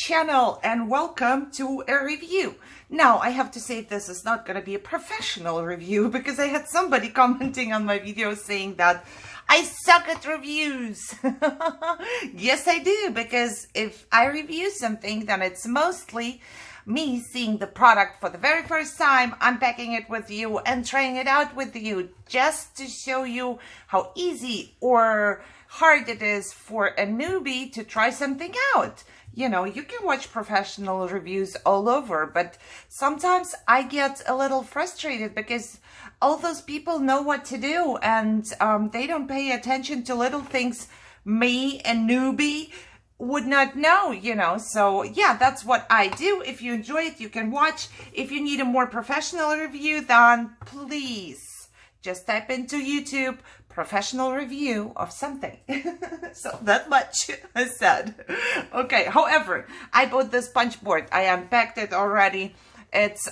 channel and welcome to a review. Now, I have to say this is not going to be a professional review because I had somebody commenting on my video saying that I suck at reviews. Yes, I do, because if I review something, then it's mostly me seeing the product for the very first time, unpacking it with you and trying it out with you just to show you how easy or hard it is for a newbie to try something out. You know, you can watch professional reviews all over, but sometimes I get a little frustrated because all those people know what to do and they don't pay attention to little things me, a newbie, would not know, you know. So yeah, that's what I do. If you enjoy it, you can watch. If you need a more professional review, then please just type into YouTube professional review of something. So that much I said. Okay, however, I bought this punch board. I unpacked it already. It's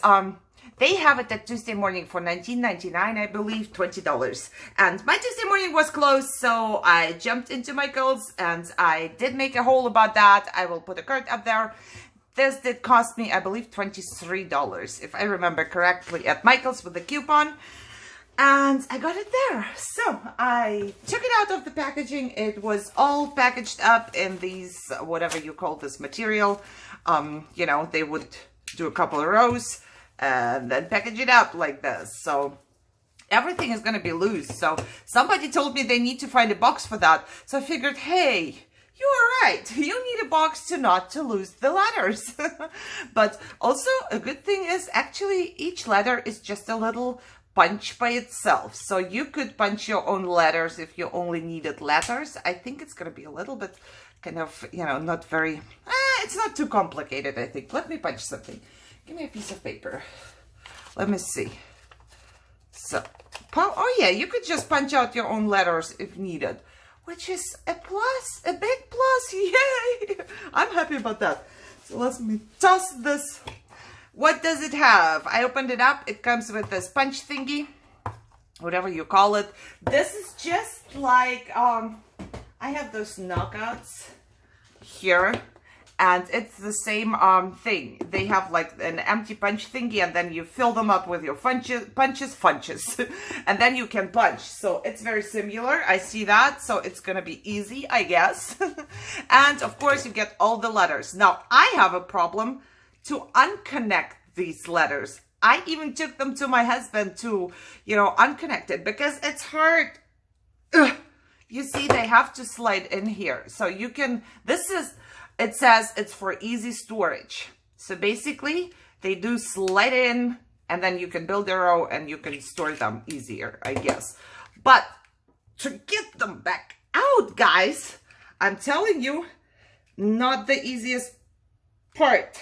they have it at Tuesday morning for $19.99, I believe, $20. And my Tuesday morning was closed, so I jumped into Michael's and I did make a haul about that. I will put a card up there. This did cost me, I believe, $23, if I remember correctly, at Michael's with the coupon. And I got it there. So I took it out of the packaging. It was all packaged up in these, whatever you call this material. You know, they would do a couple of rows and then package it up like this. So everything is going to be loose. So somebody told me they need to find a box for that. So I figured, hey, you're right. You need a box to not to lose the letters. But also a good thing is actually each letter is just a little punch by itself. So you could punch your own letters if you only needed letters. I think it's going to be a little bit kind of, you know, not very, it's not too complicated, I think. Let me punch something. Give me a piece of paper. Let me see. So, oh yeah, you could just punch out your own letters if needed, which is a plus, a big plus. Yay! I'm happy about that. So let me toss this. What does it have? I opened it up. It comes with this punch thingy, whatever you call it. This is just like, I have those knockouts here, and it's the same thing. They have like an empty punch thingy, and then you fill them up with your punches, and then you can punch. So it's very similar. I see that. So it's going to be easy, I guess. And of course, you get all the letters. Now, I have a problem to unconnect these letters. I even took them to my husband to, you know, unconnect it because it's hard. Ugh. You see, they have to slide in here. So you can, it says it's for easy storage. So basically, they do slide in and then you can build a row and you can store them easier, I guess. But to get them back out, guys, I'm telling you, not the easiest part.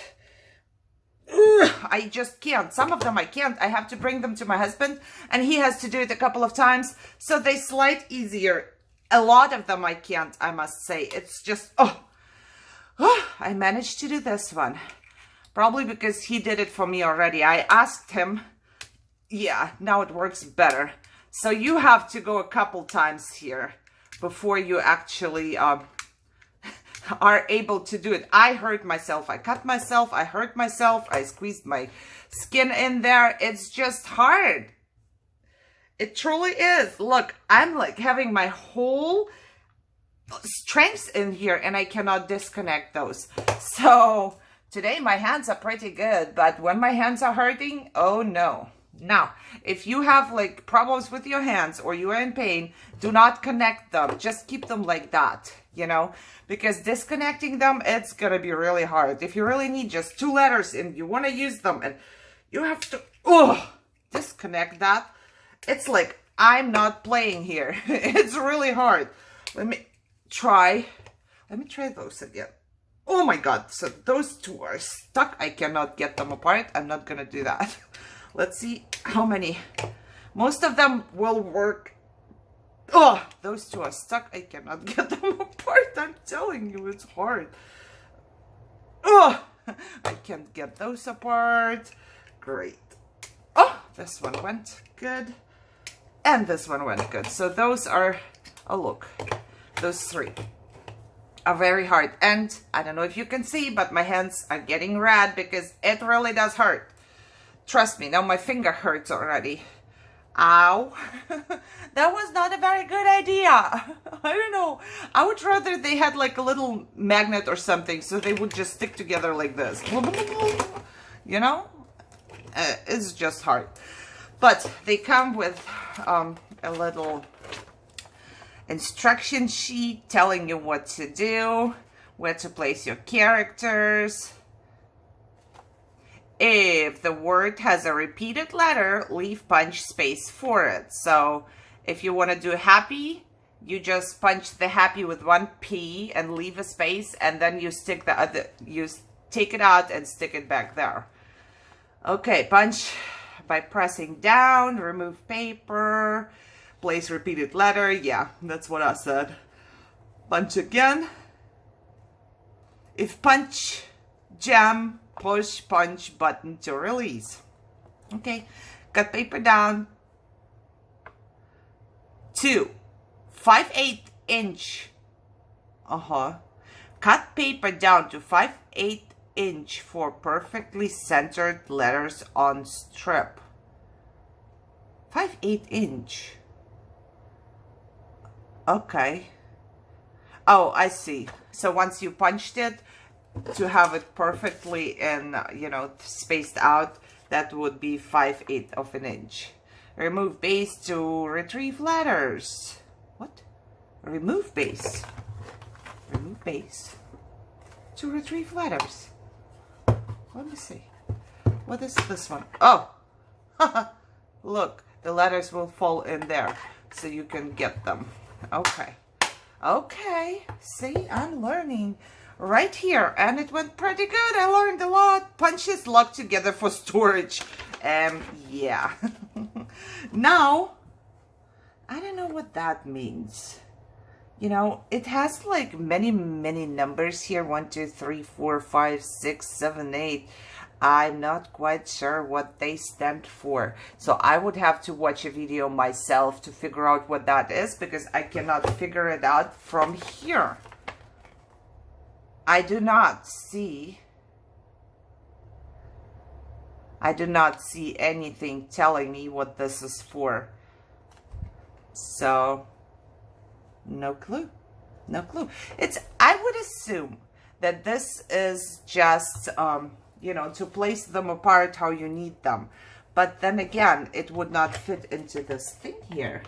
I just can't. Some of them I can't. I have to bring them to my husband and he has to do it a couple of times. So they slide easier. A lot of them I can't, I must say. It's just, I managed to do this one. Probably because he did it for me already. I asked him. Yeah, now it works better. So you have to go a couple times here before you actually are able to do it. I hurt myself. I cut myself. I hurt myself. I squeezed my skin in there. It's just hard. It truly is. Look, I'm like having my whole strength in here and I cannot disconnect those. So today my hands are pretty good, but when my hands are hurting, oh no. Now, if you have like problems with your hands or you are in pain, do not connect them. Just keep them like that, you know, because disconnecting them, it's going to be really hard. If you really need just 2 letters and you want to use them and you have to disconnect that, it's like I'm not playing here. It's really hard. Let me try those again. Oh my God. So those 2 are stuck. I cannot get them apart. I'm not going to do that. Let's see how many. Most of them will work. Oh, those 2 are stuck. I cannot get them apart. I'm telling you, it's hard. Oh, I can't get those apart. Great. Oh, this one went good. And this one went good. So those are, oh look, those 3. are very hard. And I don't know if you can see, but my hands are getting red because it really does hurt. Trust me, now my finger hurts already. Ow. That was not a very good idea. I don't know. I would rather they had like a little magnet or something so they would just stick together like this. You know? It's just hard. But they come with a little instruction sheet telling you what to do, where to place your characters. If the word has a repeated letter, leave punch space for it. So if you want to do happy, you just punch the happy with one P and leave a space, and then you stick the other, you take it out and stick it back there. Okay, punch by pressing down, remove paper, place repeated letter. Yeah, that's what I said. Punch again. If punch, jam, push, punch button to release. Okay, cut paper down to 5/8 inch. Cut paper down to 5/8 inch for perfectly centered letters on strip. 5/8 inch. Okay. Oh, I see. So once you punched it, to have it perfectly in, you know, spaced out, that would be 5/8 of an inch. Remove base to retrieve letters. What? Remove base. Remove base to retrieve letters. Let me see. What is this one? Oh, look, the letters will fall in there so you can get them. Okay. Okay. See, I'm learning right here, and it went pretty good. I learned a lot. Punches locked together for storage. Yeah. Now, I don't know what that means. You know, it has like many numbers here. 1, 2, 3, 4, 5, 6, 7, 8. I'm not quite sure what they stand for. So I would have to watch a video myself to figure out what that is, because I cannot figure it out from here. I do not see anything telling me what this is for. So, no clue. No clue. I would assume that this is just, you know, to place them apart how you need them. But then again, it would not fit into this thing here.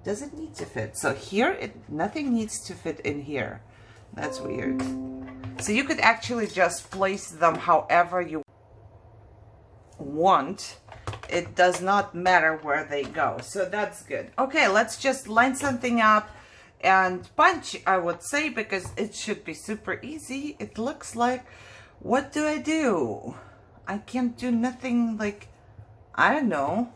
Does it need to fit? So here, nothing needs to fit in here. That's weird. So you could actually just place them however you want. It does not matter where they go. So that's good. Okay, let's just line something up and punch, I would say, because it should be super easy. It looks like, what do I do? I can't do nothing, like, I don't know.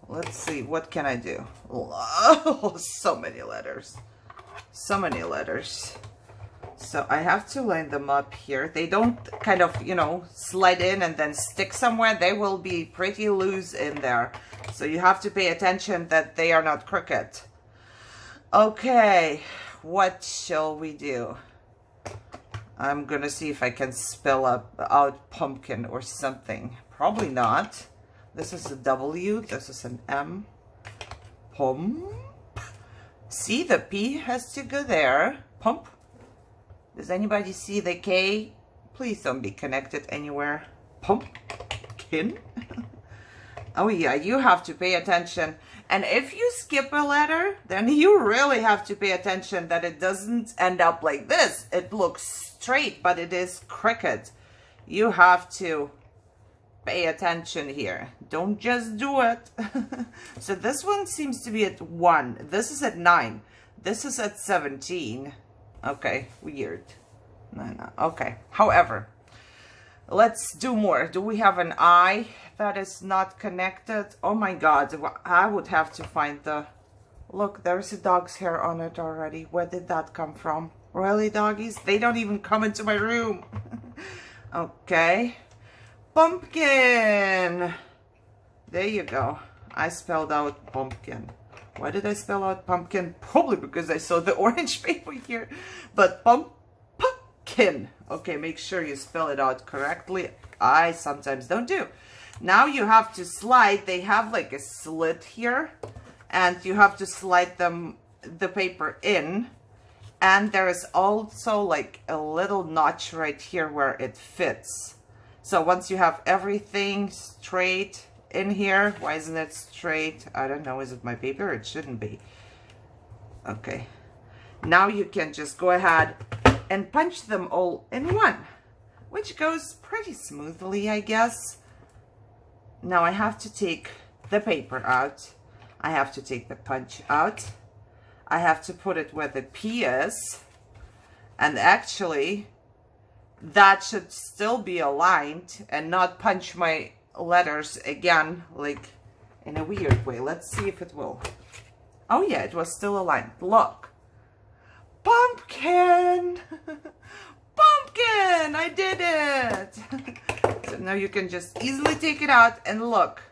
Let's see, what can I do? Oh, so many letters. So many letters. So I have to line them up here. They don't kind of, you know, slide in and then stick somewhere. They will be pretty loose in there. So you have to pay attention that they are not crooked. Okay, what shall we do? I'm gonna see if I can spell out pumpkin or something. Probably not. This is a W, this is an M. Pump. See, the P has to go there. Pump. Does anybody see the K? Please don't be connected anywhere. Pumpkin. Oh yeah, you have to pay attention. And if you skip a letter, then you really have to pay attention that it doesn't end up like this. It looks straight, but it is crooked. You have to pay attention here. Don't just do it. So this one seems to be at 1. This is at 9. This is at 17. Okay, weird. No. Okay, however, let's do more. Do we have an I that is not connected? Oh my God, I would have to find the... Look, there's a dog's hair on it already. Where did that come from? Really, doggies? They don't even come into my room. Okay. Pumpkin. There you go. I spelled out pumpkin. Why did I spell out pumpkin? Probably because I saw the orange paper here. But pumpkin. Okay, make sure you spell it out correctly. I sometimes don't do. Now you have to slide. They have like a slit here. And you have to slide the paper in. And there is also like a little notch right here where it fits. So once you have everything straight in here, why isn't it straight? I don't know. Is it my paper? It shouldn't be. Okay. Now you can just go ahead and punch them all in one, which goes pretty smoothly, I guess. Now I have to take the paper out. I have to take the punch out. I have to put it where the P is. And actually, that should still be aligned and not punch my letters again, like in a weird way. Let's see if it will. Oh yeah, it was still aligned. Look. Pumpkin! Pumpkin! I did it! So now you can just easily take it out and look.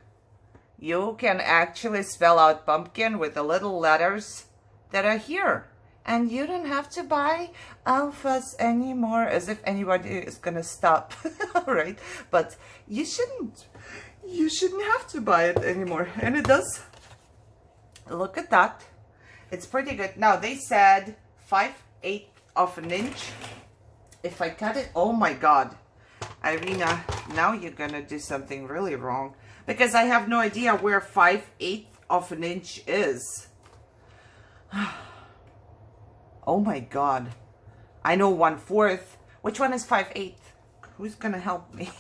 You can actually spell out pumpkin with the little letters that are here. And you don't have to buy alphas anymore, as if anybody is gonna stop, right? But you shouldn't have to buy it anymore. And it does. Look at that. It's pretty good. Now they said 5/8 of an inch. If I cut it, oh my God, Irina, now you're gonna do something really wrong, because I have no idea where 5/8 of an inch is. Oh my God. I know 1/4. Which one is 5/8? Who's gonna help me?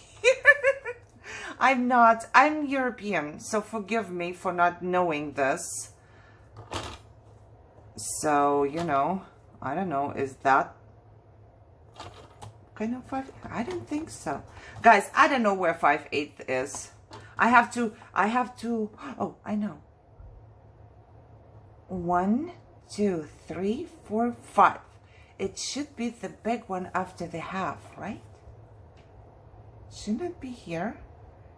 I'm European, so forgive me for not knowing this. So, you know, I don't know, is that kind of 5? I don't think so. Guys, I don't know where 5/8 is. I have to, oh, I know. 1, 2, 3, 4, 5. It should be the big one after the half, right? Shouldn't it be here?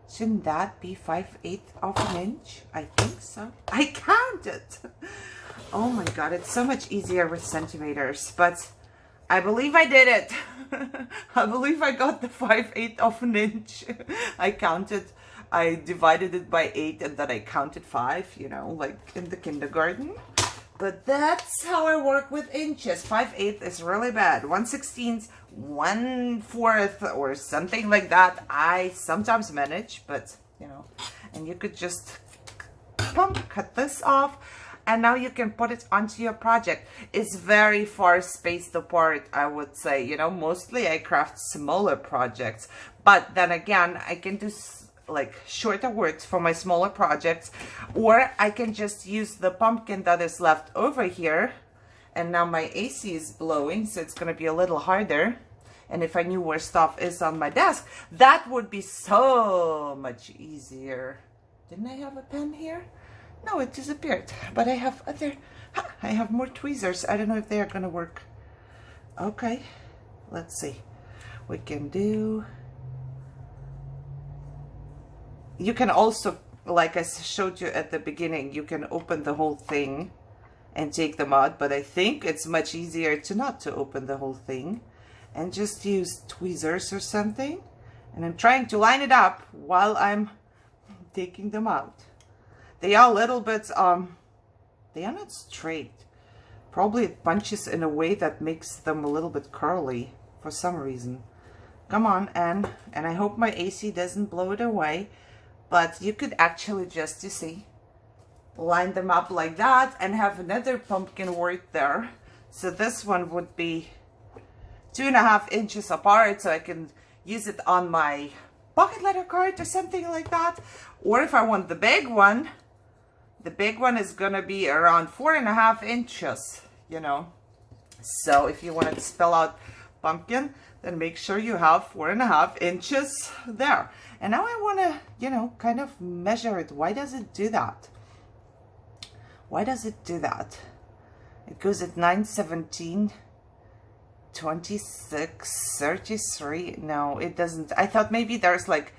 Shouldn't that be 5/8 of an inch? I think so. I counted. Oh my God, it's so much easier with centimeters, but I believe I did it. I believe I got the 5/8 of an inch. I counted, I divided it by 8 and then I counted 5, you know, like in the kindergarten. But that's how I work with inches. 5/8 is really bad. 1/16, 1/4 or something like that. I sometimes manage, but you know, and you could just cut this off. And now you can put it onto your project. It's very far spaced apart, I would say. You know, mostly I craft smaller projects. But then again, I can do like shorter works for my smaller projects. Or I can just use the pumpkin that is left over here. And now my AC is blowing, so it's going to be a little harder. And if I knew where stuff is on my desk, that would be so much easier. Didn't I have a pen here? No, it disappeared, but I have I have more tweezers. I don't know if they are gonna work. Okay, let's see. We can do, you can also, like I showed you at the beginning, you can open the whole thing and take them out, but I think it's much easier to not to open the whole thing and just use tweezers or something. And I'm trying to line it up while I'm taking them out. They are a little bit, they are not straight. Probably it punches in a way that makes them a little bit curly for some reason. Come on, and I hope my AC doesn't blow it away. But you could actually just, you see, line them up like that and have another pumpkin wort there. So this one would be 2.5 inches apart, so I can use it on my pocket letter card or something like that. Or if I want the big one is gonna be around 4.5 inches, you know. So if you want to spell out pumpkin, then make sure you have 4.5 inches there. And now I want to, you know, kind of measure it. Why does it do that? Why does it do that? It goes at 9/17, 26, 33. No, it doesn't. I thought maybe there's like,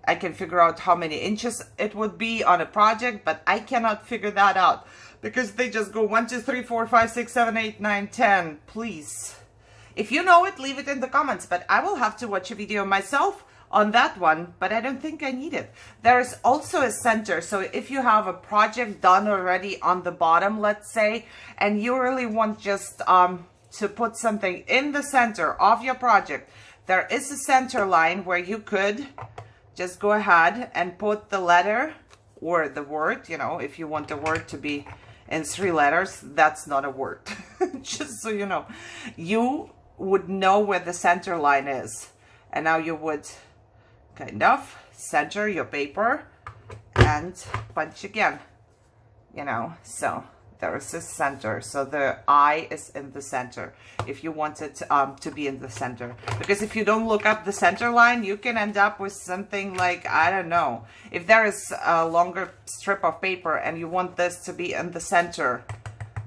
I can figure out how many inches it would be on a project, but I cannot figure that out. because they just go 1, 2, 3, 4, 5, 6, 7, 8, 9, 10. Please. If you know it, leave it in the comments, but I will have to watch a video myself on that one, but I don't think I need it. There's also a center, so if you have a project done already on the bottom, let's say, and you really want just to put something in the center of your project, there is a center line where you could just go ahead and put the letter or the word, you know, if you want the word to be in 3 letters, that's not a word. Just so you know, you would know where the center line is. And now you would kind of center your paper and punch again, you know, so there's a center. So the I is in the center if you want it to be in the center, because if you don't look up the center line, you can end up with something like, I don't know, if there is a longer strip of paper and you want this to be in the center,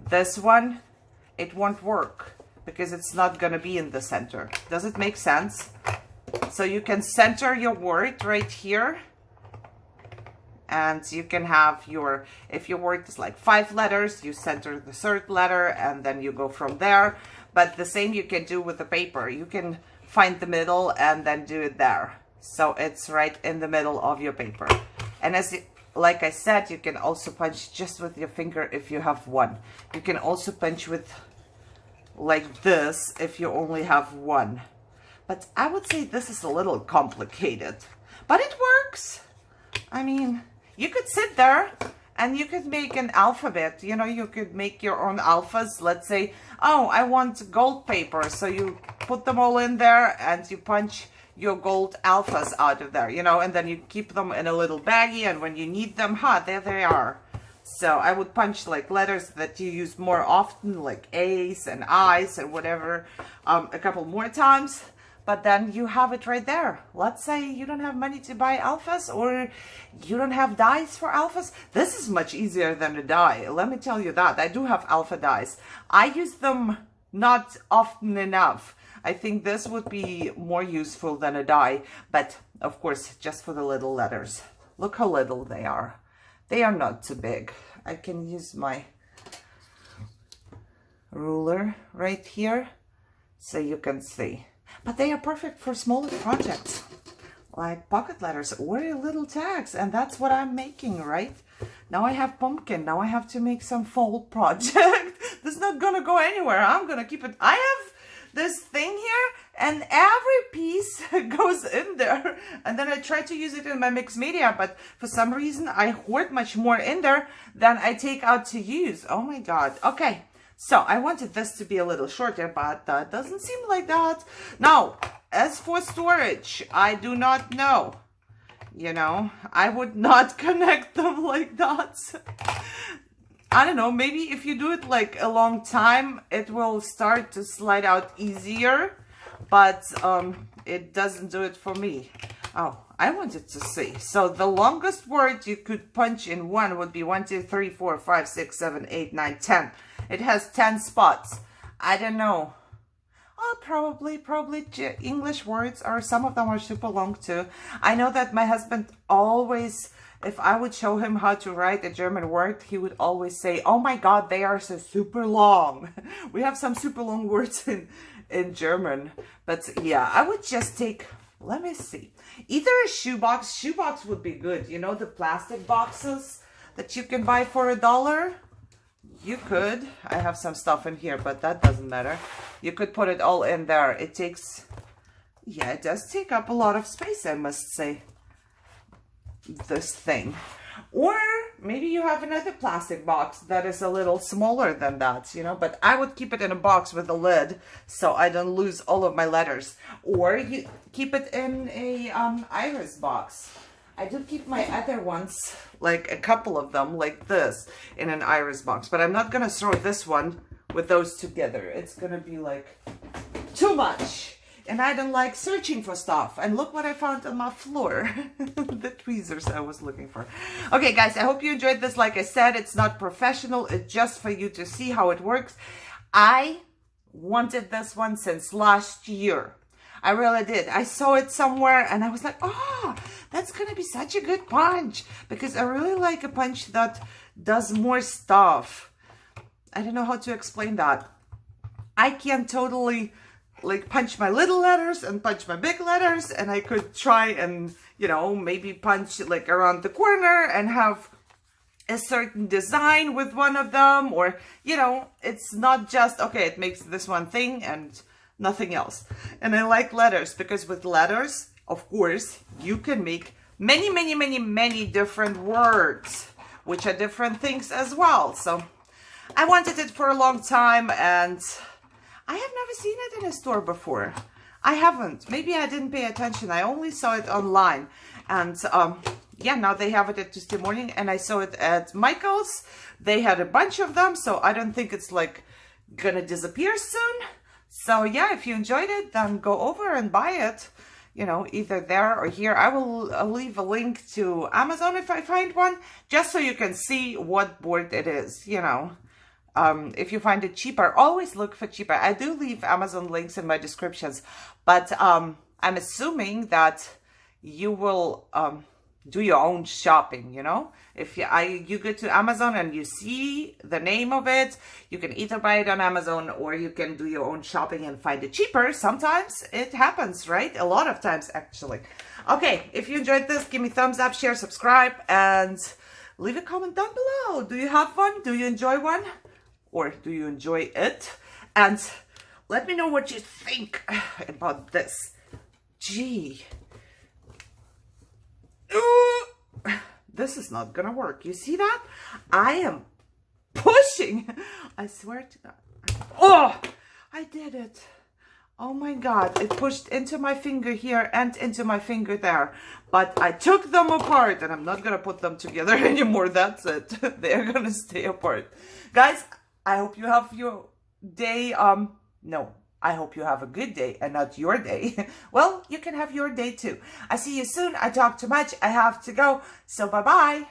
this one, it won't work because it's not going to be in the center. Does it make sense? So you can center your word right here, and you can have your, if your word is like 5 letters, you center the 3rd letter and then you go from there. But the same you can do with the paper. You can find the middle and then do it there. So it's right in the middle of your paper. And as like I said, you can also punch just with your finger if you have one. You can also punch with like this if you only have one. But I would say this is a little complicated, but it works. I mean, you could sit there and you could make an alphabet. You know, you could make your own alphas. Let's say, oh, I want gold paper. So you put them all in there and you punch your gold alphas out of there, you know, and then you keep them in a little baggie. And when you need them, there they are. So I would punch like letters that you use more often, like A's and I's and whatever, a couple more times. But then you have it right there. Let's say you don't have money to buy alphas, or you don't have dies for alphas. This is much easier than a die. Let me tell you that. I do have alpha dies. I use them not often enough. I think this would be more useful than a die. But of course, just for the little letters. Look how little they are. They are not too big. I can use my ruler right here so you can see. But they are perfect for smaller projects, like pocket letters or little tags. And that's what I'm making, right? Now I have pumpkin. Now I have to make some fall project. This is not going to go anywhere. I'm going to keep it. I have this thing here and every piece goes in there. And then I try to use it in my mixed media. But for some reason, I hoard much more in there than I take out to use. Oh my God. Okay. So I wanted this to be a little shorter, but that doesn't seem like that. Now, as for storage, I do not know. You know, I would not connect them like that. I don't know, maybe if you do it like a long time, it will start to slide out easier, but it doesn't do it for me. Oh, I wanted to see. So the longest word you could punch in one would be 1, 2, 3, 4, 5, 6, 7, 8, 9, 10. It has 10 spots. I don't know. Oh, probably English words, or some of them are super long too. I know that my husband always, if I would show him how to write a German word, he would always say, oh my God, they are so super long. We have some super long words in German. But yeah, I would just take, let me see, either a shoebox. Shoebox would be good. You know, the plastic boxes that you can buy for $1? You could. I have some stuff in here, but that doesn't matter. You could put it all in there. It takes, yeah, it does take up a lot of space, I must say, this thing. Or maybe you have another plastic box that is a little smaller than that, you know, but I would keep it in a box with a lid so I don't lose all of my letters. Or you keep it in a iris box. I do keep my other ones, like a couple of them like this, in an iris box. But I'm not going to throw this one with those together. It's going to be like too much. And I don't like searching for stuff. And look what I found on my floor. The tweezers I was looking for. Okay, guys, I hope you enjoyed this. Like I said, it's not professional. It's just for you to see how it works. I wanted this one since last year. I really did. I saw it somewhere and I was like, oh, that's going to be such a good punch. Because I really like a punch that does more stuff. I don't know how to explain that. I can totally like punch my little letters and punch my big letters, and I could try and, you know, maybe punch like around the corner and have a certain design with one of them, or, you know, it's not just, okay, it makes this one thing and nothing else. And I like letters because with letters, of course, you can make many different words, which are different things as well. So I wanted it for a long time, and I have never seen it in a store before. I haven't. Maybe I didn't pay attention. I only saw it online. And yeah, now they have it at Tuesday morning, and I saw it at Michael's. They had a bunch of them, so I don't think it's like gonna disappear soon. So yeah, if you enjoyed it, then go over and buy it, you know, either there or here. I'll leave a link to Amazon if I find one, just so you can see what board it is, you know. If you find it cheaper, always look for cheaper. I do leave Amazon links in my descriptions, but I'm assuming that you will do your own shopping, you know. If you go to Amazon and you see the name of it, you can either buy it on Amazon or you can do your own shopping and find it cheaper. Sometimes it happens, right? A lot of times, actually. Okay, if you enjoyed this, give me thumbs up, share, subscribe, and leave a comment down below. Do you have one? Do you enjoy one? Or do you enjoy it? And let me know what you think about this. Gee. Ooh. This is not gonna work. You see that? I am pushing. I swear to God. Oh, I did it. Oh my God. It pushed into my finger here and into my finger there. But I took them apart, and I'm not gonna put them together anymore. That's it. They're gonna stay apart. Guys, I hope you have your day. No, I hope you have a good day and not your day. Well, you can have your day too. I see you soon. I talk too much. I have to go. So bye-bye.